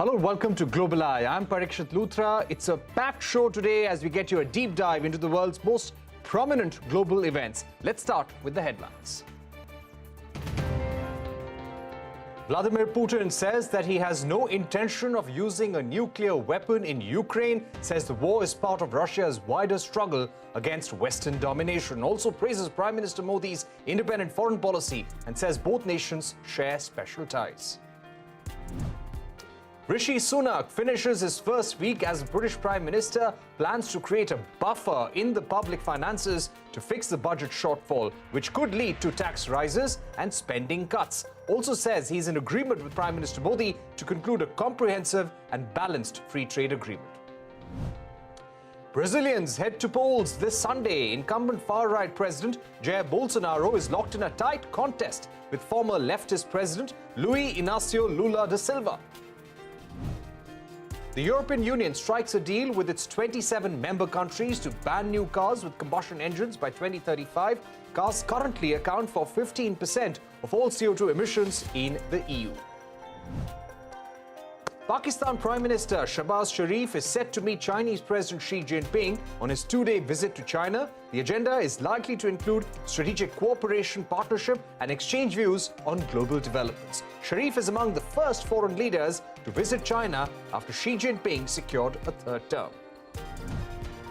Hello, welcome to Global Eye. I'm Parikshit Luthra. It's a packed show today as we get you a deep dive into the world's most prominent global events. Let's start with the headlines. Vladimir Putin says that he has no intention of using a nuclear weapon in Ukraine, says the war is part of Russia's wider struggle against Western domination. Also praises Prime Minister Modi's independent foreign policy and says both nations share special ties. Rishi Sunak finishes his first week as British Prime Minister, plans to create a buffer in the public finances to fix the budget shortfall, which could lead to tax rises and spending cuts. Also says he's in agreement with Prime Minister Modi to conclude a comprehensive and balanced free trade agreement. Brazilians head to polls this Sunday. Incumbent far-right President Jair Bolsonaro is locked in a tight contest with former leftist President Luiz Inácio Lula da Silva. The European Union strikes a deal with its 27 member countries to ban new cars with combustion engines by 2035. Cars currently account for 15% of all CO2 emissions in the EU. Pakistan Prime Minister Shahbaz Sharif is set to meet Chinese President Xi Jinping on his two-day visit to China. The agenda is likely to include strategic cooperation, partnership, and exchange views on global developments. Sharif is among the first foreign leaders to visit China after Xi Jinping secured a third term.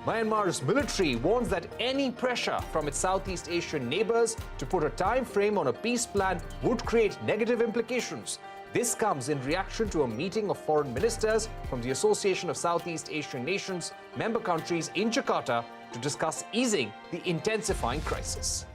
Myanmar's military warns that any pressure from its Southeast Asian neighbors to put a time frame on a peace plan would create negative implications. This comes in reaction to a meeting of foreign ministers from the Association of Southeast Asian Nations member countries in Jakarta to discuss easing the intensifying crisis.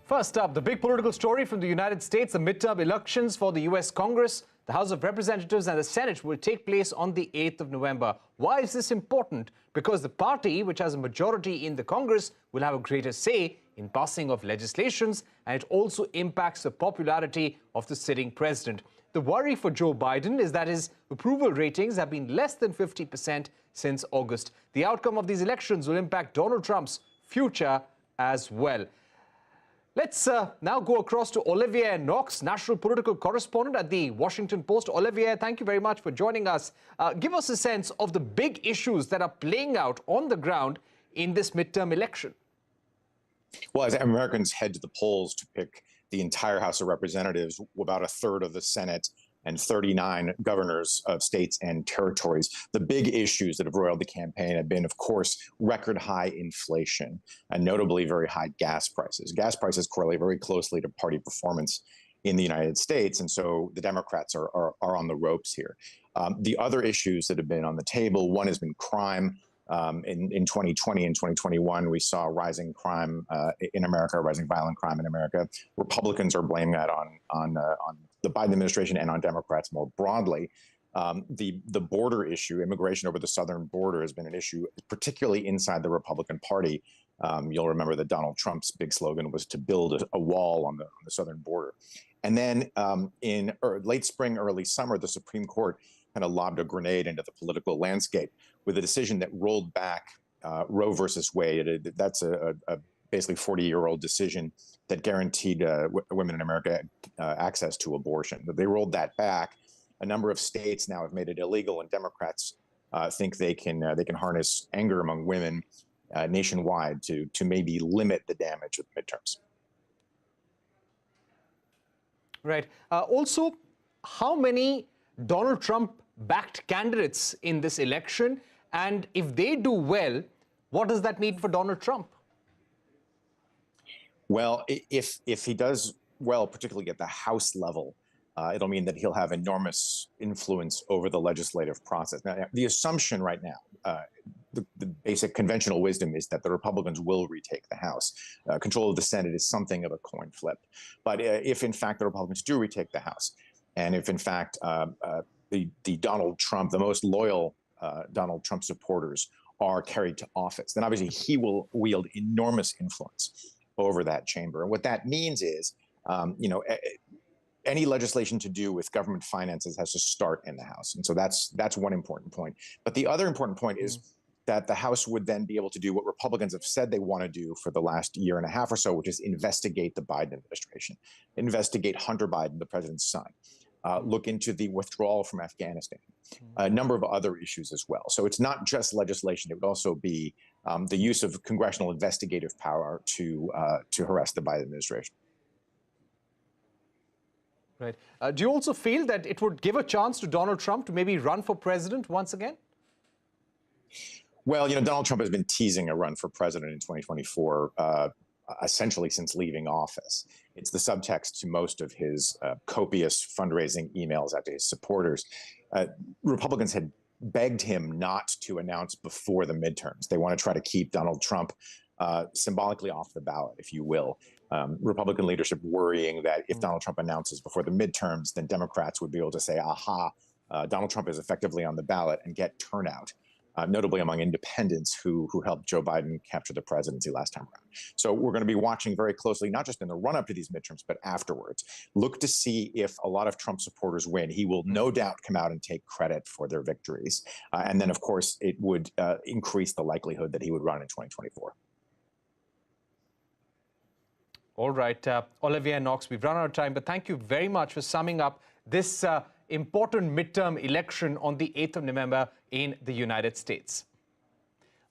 First up, the big political story from the United States, the midterm elections for the U.S. Congress, the House of Representatives and the Senate will take place on the 8th of November. Why is this important? Because the party, which has a majority in the Congress, will have a greater say in passing of legislations, and it also impacts the popularity of the sitting president. The worry for Joe Biden is that his approval ratings have been less than 50% since August. The outcome of these elections will impact Donald Trump's future as well. Let's now go across to Olivier Knox, national political correspondent at the Washington Post. Olivier, thank you very much for joining us. Give us a sense of the big issues that are playing out on the ground in this midterm election. Well, as Americans head to the polls to pick the entire House of Representatives, about a third of the Senate, and 39 governors of states and territories, the big issues that have roiled the campaign have been, of course, record high inflation and notably very high gas prices. Gas prices correlate very closely to party performance in the United States, and so the Democrats are on the ropes here. The other issues that have been on the table, one has been crime. In 2020 and 2021, we saw rising crime in America, rising violent crime in America. Republicans are blaming that on the Biden administration and on Democrats more broadly. The border issue, immigration over the southern border, has been an issue, particularly inside the Republican Party. You'll remember that Donald Trump's big slogan was to build a wall on the southern border. And then in late spring, early summer, the Supreme Court kind of lobbed a grenade into the political landscape with a decision that rolled back Roe versus Wade. That's a basically 40-year-old decision that guaranteed women in America access to abortion. But they rolled that back. A number of states now have made it illegal, and Democrats think they can harness anger among women nationwide to maybe limit the damage of the midterms. Right. Also, how many Donald Trump-backed candidates in this election? And if they do well, what does that mean for Donald Trump? Well, if he does well, particularly at the House level, it'll mean that he'll have enormous influence over the legislative process. Now, the assumption right now, the basic conventional wisdom is that the Republicans will retake the House. Control of the Senate is something of a coin flip. But if, in fact, the Republicans do retake the House, and if, in fact, the Donald Trump, the most loyal Donald Trump supporters are carried to office, then obviously he will wield enormous influence over that chamber. And what that means is, any legislation to do with government finances has to start in the House. And so that's one important point. But the other important point is that the House would then be able to do what Republicans have said they want to do for the last year and a half or so, which is investigate the Biden administration, investigate Hunter Biden, the president's son, look into the withdrawal from Afghanistan, a number of other issues as well. So it's not just legislation. It would also be the use of congressional investigative power to harass the Biden administration. Right. Do you also feel that it would give a chance to Donald Trump to maybe run for president once again? Well, Donald Trump has been teasing a run for president in 2024, essentially since leaving office. It's the subtext to most of his copious fundraising emails out to his supporters. Republicans had begged him not to announce before the midterms. They want to try to keep Donald Trump symbolically off the ballot, if you will. Republican leadership worrying that if Donald Trump announces before the midterms, then Democrats would be able to say, aha, Donald Trump is effectively on the ballot and get turnout. Notably among independents who helped Joe Biden capture the presidency last time around. So we're going to be watching very closely, not just in the run-up to these midterms, but afterwards. Look to see if a lot of Trump supporters win. He will no doubt come out and take credit for their victories. And then, of course, it would increase the likelihood that he would run in 2024. All right, Olivia Knox, we've run out of time, but thank you very much for summing up this important midterm election on the 8th of November in the United States.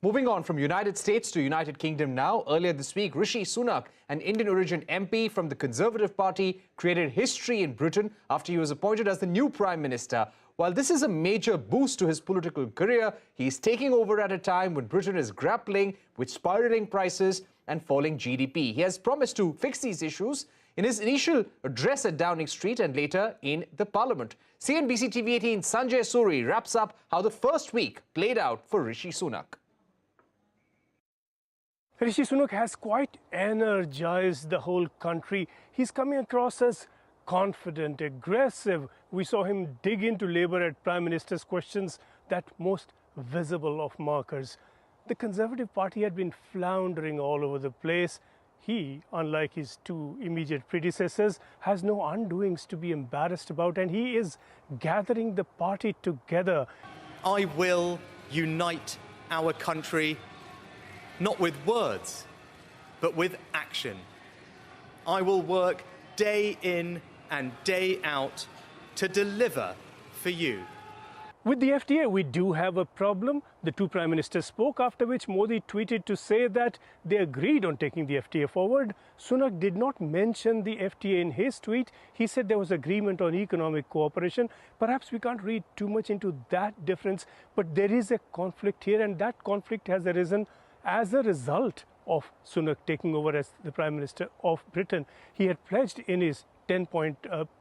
Moving on from United States to United Kingdom now. Earlier this week, Rishi Sunak, an Indian origin MP from the Conservative Party, created history in Britain after he was appointed as the new Prime Minister. While this is a major boost to his political career, he's taking over at a time when Britain is grappling with spiraling prices and falling GDP. He has promised to fix these issues in his initial address at Downing Street and later in the Parliament. CNBC-TV18 Sanjay Suri wraps up how the first week played out for Rishi Sunak. Rishi Sunak has quite energized the whole country. He's coming across as confident, aggressive. We saw him dig into Labour at Prime Minister's questions, that most visible of markers. The Conservative Party had been floundering all over the place. He, unlike his two immediate predecessors, has no undoings to be embarrassed about, and he is gathering the party together. I will unite our country, not with words, but with action. I will work day in and day out to deliver for you. With the FTA, we do have a problem. The two prime ministers spoke, after which Modi tweeted to say that they agreed on taking the FTA forward. Sunak did not mention the FTA in his tweet. He said there was agreement on economic cooperation. Perhaps we can't read too much into that difference, but there is a conflict here, and that conflict has arisen as a result of Sunak taking over as the Prime Minister of Britain. He had pledged in his 10-point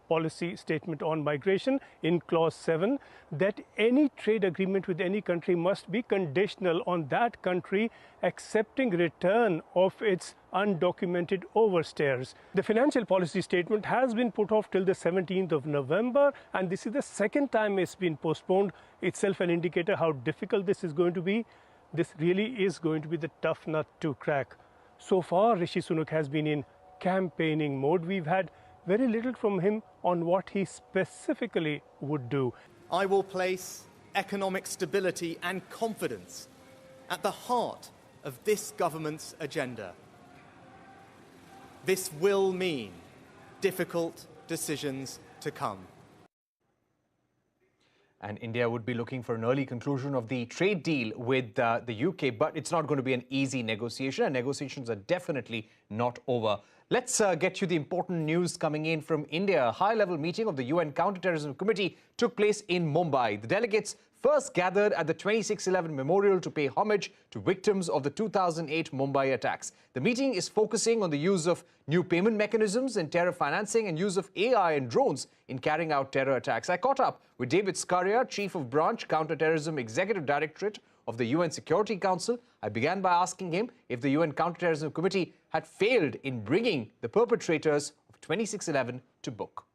policy statement on migration in clause 7 that any trade agreement with any country must be conditional on that country accepting return of its undocumented overstayers. The financial policy statement has been put off till the 17th of November, and this is the second time it's been postponed, itself an indicator how difficult this is going to be. This really is going to be the tough nut to crack. So far, Rishi Sunak has been in campaigning mode. We've had very little from him on what he specifically would do. I will place economic stability and confidence at the heart of this government's agenda. This will mean difficult decisions to come. And India would be looking for an early conclusion of the trade deal with the UK, but it's not going to be an easy negotiation, and negotiations are definitely not over. Let's get you the important news coming in from India. A high-level meeting of the UN Counterterrorism Committee took place in Mumbai. The delegates first gathered at the 2611 Memorial to pay homage to victims of the 2008 Mumbai attacks. The meeting is focusing on the use of new payment mechanisms in terror financing and use of AI and drones in carrying out terror attacks. I caught up with David Scaria, Chief of Branch, Counterterrorism Executive Directorate of the UN Security Council. I began by asking him if the UN Counterterrorism Committee had failed in bringing the perpetrators of 2611 to book.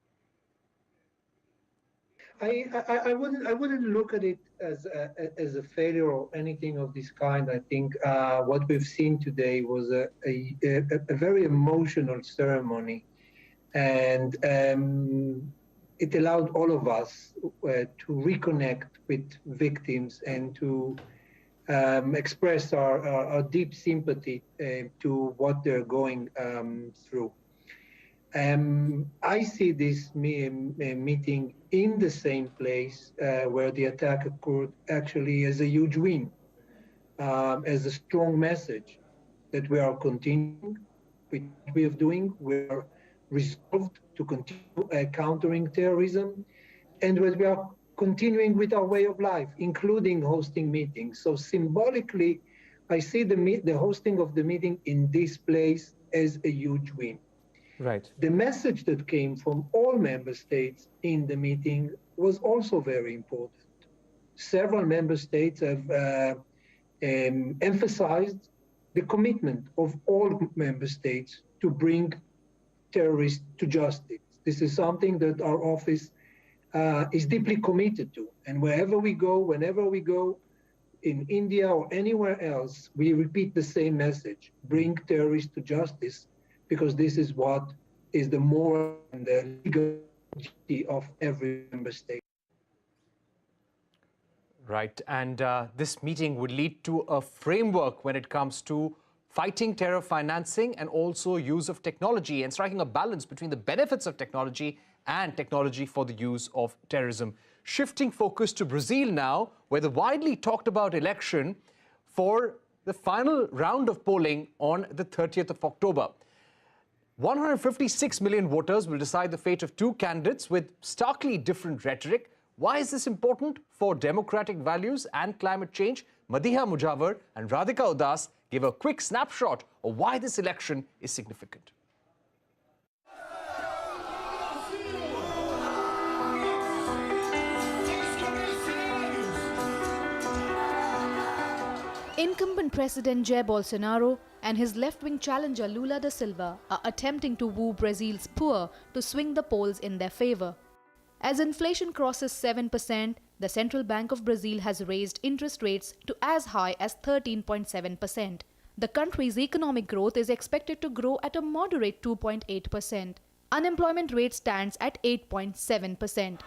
I wouldn't look at it as a failure or anything of this kind. I think what we've seen today was a very emotional ceremony, and it allowed all of us to reconnect with victims and to express our deep sympathy to what they're going through. I see this meeting in the same place where the attack occurred actually as a huge win, as a strong message that we are continuing with what we are doing. We are resolved to continue countering terrorism, and we are continuing with our way of life, including hosting meetings. So symbolically, I see the hosting of the meeting in this place as a huge win. Right. The message that came from all member states in the meeting was also very important. Several member states have emphasized the commitment of all member states to bring terrorists to justice. This is something that our office is deeply committed to. And wherever we go, whenever we go, in India or anywhere else, we repeat the same message: bring terrorists to justice, because this is what is the moral and the legal duty of every member state. Right, and this meeting would lead to a framework when it comes to fighting terror financing and also use of technology, and striking a balance between the benefits of technology and technology for the use of terrorism. Shifting focus to Brazil now, where the widely talked about election for the final round of polling on the 30th of October. 156 million voters will decide the fate of two candidates with starkly different rhetoric. Why is this important for democratic values and climate change? Madiha Mujawar and Radhika Udas give a quick snapshot of why this election is significant. Incumbent President Jair Bolsonaro and his left-wing challenger Lula da Silva are attempting to woo Brazil's poor to swing the polls in their favor. As inflation crosses 7%, the Central Bank of Brazil has raised interest rates to as high as 13.7%. The country's economic growth is expected to grow at a moderate 2.8%. Unemployment rate stands at 8.7%.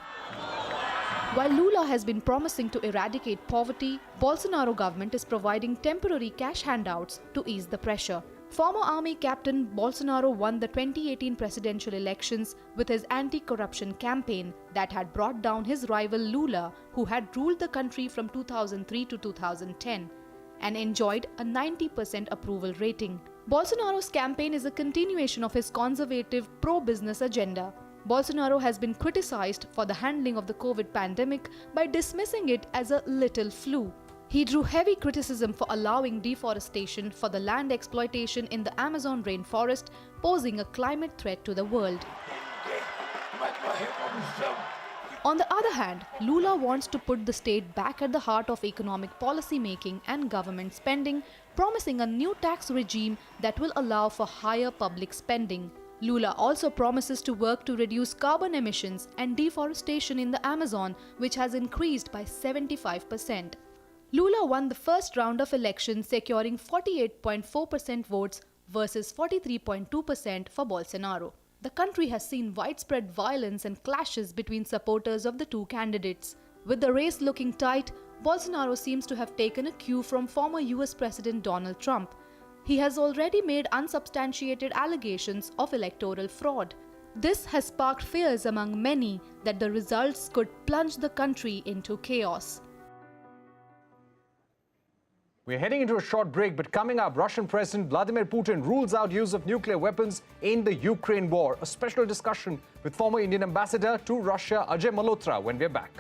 While Lula has been promising to eradicate poverty, Bolsonaro government is providing temporary cash handouts to ease the pressure. Former army captain Bolsonaro won the 2018 presidential elections with his anti-corruption campaign that had brought down his rival Lula, who had ruled the country from 2003 to 2010 and enjoyed a 90% approval rating. Bolsonaro's campaign is a continuation of his conservative pro-business agenda. Bolsonaro has been criticized for the handling of the COVID pandemic by dismissing it as a little flu. He drew heavy criticism for allowing deforestation for the land exploitation in the Amazon rainforest, posing a climate threat to the world. On the other hand, Lula wants to put the state back at the heart of economic policy making and government spending, promising a new tax regime that will allow for higher public spending. Lula also promises to work to reduce carbon emissions and deforestation in the Amazon, which has increased by 75%. Lula won the first round of elections, securing 48.4% votes versus 43.2% for Bolsonaro. The country has seen widespread violence and clashes between supporters of the two candidates. With the race looking tight, Bolsonaro seems to have taken a cue from former U.S. President Donald Trump. He has already made unsubstantiated allegations of electoral fraud. This has sparked fears among many that the results could plunge the country into chaos. We're heading into a short break, but coming up, Russian President Vladimir Putin rules out use of nuclear weapons in the Ukraine war. A special discussion with former Indian ambassador to Russia, Ajay Malhotra, when we're back.